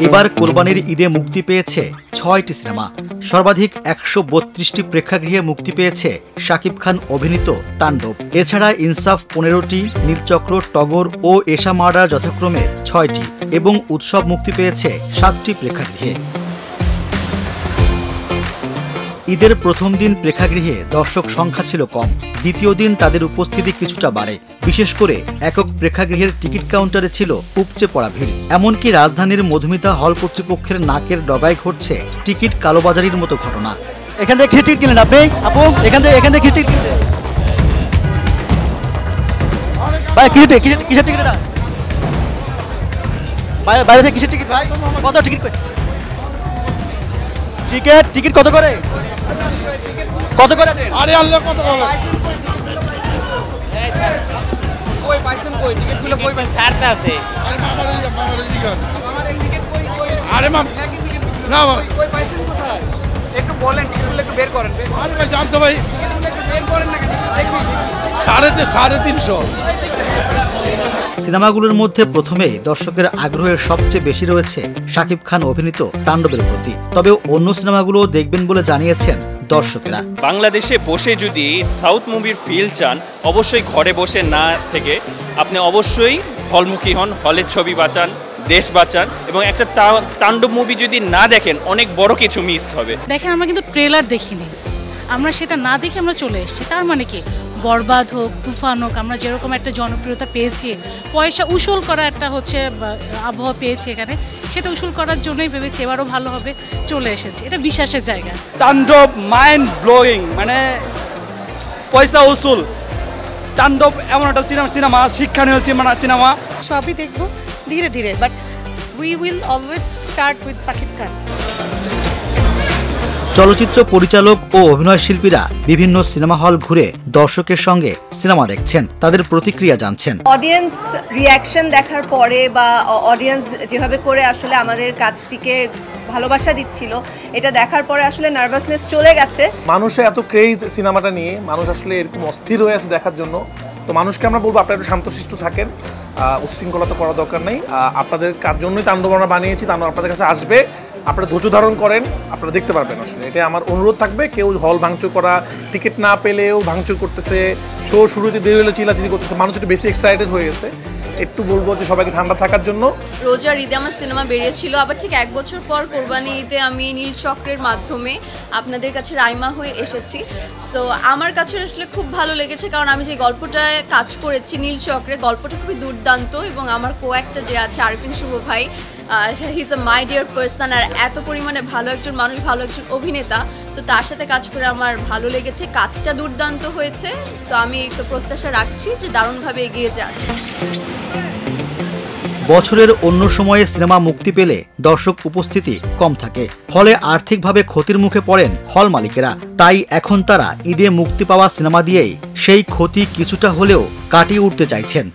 এবার কোরবানির ঈদে মুক্তি পেয়েছে ৬টি সিনেমা। সর্বাধিক ১৩২টি প্রেক্ষাগৃহে মুক্তি পেয়েছে শাকিব খান অভিনীত তাণ্ডব। এছাড়া ইনসাফ ১৫টি, নীলচক্র, টগর ও এশা মার্ডার যথাক্রমে ৬টি এবং উৎসব মুক্তি পেয়েছে ৭টি প্রেক্ষাগৃহে। ঈদের প্রথম দিন প্রেক্ষাগৃহে দর্শক সংখ্যা ছিল কম, দ্বিতীয় দিন তাদের উপস্থিতি কিছুটা বাড়ে। বিশেষ করে একক প্রেক্ষাগৃহের টিকিট কাউন্টারে ছিল উপচে পড়া ভিড়। এমনকি রাজধানীর মধুমিতা হল কর্তৃপক্ষের নাকের ডগায় ঘটছে টিকিট কালোবাজারির মতো ঘটনা। এখান থেকে টিকিট কিনলেন আপনি? আপু এখান থেকে টিকিট কিনলেন? ভাই কিসের টিকিট এটা? বাইরে থেকে কিসের টিকিট ভাই? কত টিকিট? টিকিট কত করে? আরে আল্লাহ কত করে? কই পাইছেন কই? টিকিটগুলো কই পাইছেন? ছাড়তে আছে। আরে মামার টিকিট। আমার এই টিকিট কই? আরে মামা না কই পাইছেন কোথায়? একটু বলেন, টিকিটগুলো একটু বের করেন। আরে ভাই জানতো ভাই। টিকিটগুলো একটু বের করেন না কেন? 350। সিনেমাগুলোর মধ্যে প্রথমেই দর্শকের আগ্রহের সবচেয়ে বেশি রয়েছে শাকিব খান অভিনীত তাণ্ডবের প্রতি। তবে অন্য সিনেমাগুলো দেখবেন বলে জানিয়েছেন দর্শকেরা। বাংলাদেশে বসে যদি সাউথ মুভির ফিল চান, অবশ্যই ঘরে বসে না থেকে আপনি অবশ্যই হলমুখী হন, হলের ছবি বাঁচান, দেশ বাঁচান, এবং একটা তাণ্ডব মুভি যদি না দেখেন অনেক বড় কিছু মিস হবে। দেখেন, আমরা কিন্তু ট্রেলার দেখিনি, আমরা সেটা না দেখে আমরা চলে এসেছি। তার মানে কি, বরবাদ হোক, তুফান হোক, আমরা যেরকম একটা জনপ্রিয়তা পেয়েছি, পয়সা উসুল করা একটা আবহাওয়া পেয়েছি এখানে, সেটা উসুল করার জন্যই ভেবেছি এবারও ভালো হবে, চলে এসেছি। এটা বিশ্বাসের জায়গা। তাণ্ডব মাইন্ড ব্লোয়িং, মানে পয়সা উসুল। তাণ্ডব এমন একটা সিনেমা, শিক্ষণীয় সিনেমা। সবই দেখবো ধীরে ধীরে, but we will always start with Shakib Khan. চলচ্চিত্র পরিচালক ও অভিনয় শিল্পীরা বিভিন্ন সিনেমা হল ঘুরে দর্শকের সঙ্গে সিনেমা দেখছেন, তাদের প্রতিক্রিয়া জানছেন। অডিয়েন্স রিয়াকশন দেখার পরে বা অডিয়েন্স যেভাবে করে আসলে আমাদের কাজটিকে ভালোবাসা দিচ্ছিল, এটা দেখার পরে আসলে নার্ভাসনেস চলে গেছে। মানুষের এত ক্রেজ সিনেমাটা নিয়ে, মানুষ আসলে এরকম অস্থির হয়ে আছে দেখার জন্য। তো মানুষকে আমরা বলবো, আপনারা একটু শান্তশিষ্ট থাকেন, উচ্ছৃঙ্খলতা করার দরকার নেই। আপনাদের কার জন্যই তাণ্ডব আমরা বানিয়েছি, তাণ্ডব আপনাদের কাছে আসবে, আপনারা ধৈর্য ধারণ করেন, আপনারা দেখতে পারবেন। আসলে এটা আমার অনুরোধ থাকবে, কেউ হল ভাঙচুর করা, টিকিট না পেলেও ভাঙচুর করতেছে, শো শুরুতে দেরি হলে চিল্লাচিল্লি করতেছে, মানুষ একটু বেশি এক্সাইটেড হয়ে গেছে। একটু বলবো যে সবাইকে ঠান্ডা থাকার জন্য। রোজার ঈদে আমার সিনেমা বেরিয়েছিল, আবার ঠিক 1 বছর পর কোরবানি ঈদে আমি নীলচক্রের মাধ্যমে আপনাদের কাছে রাইমা হয়ে এসেছি। সো আমার কাছে আসলে খুব ভালো লেগেছে, কারণ আমি যে গল্পটায় কাজ করেছি নীলচক্রে, গল্পটা খুবই দুর্দান্ত, এবং আমার কো-অ্যাক্টর যে আছে আরিফিন শুভ ভাই, he is a my dear person, আর এত পরিমাণে ভালো একজন মানুষ, ভালো একজন অভিনেতা, তো তার সাথে কাজ করে আমার ভালো লেগেছে। কাজটা দুর্দান্ত হয়েছে, তো আমি তো প্রত্যাশা রাখছি যে দারুণভাবে এগিয়ে যাক। বছরের অন্য সময়ে সিনেমা মুক্তি পেলে দর্শক উপস্থিতি কম থাকে, ফলে আর্থিকভাবে ক্ষতির মুখে পড়েন হল মালিকেরা। তাই এখন তারা ঈদে মুক্তি পাওয়া সিনেমা দিয়েই সেই ক্ষতি কিছুটা হলেও কাটিয়ে উঠতে চাইছেন।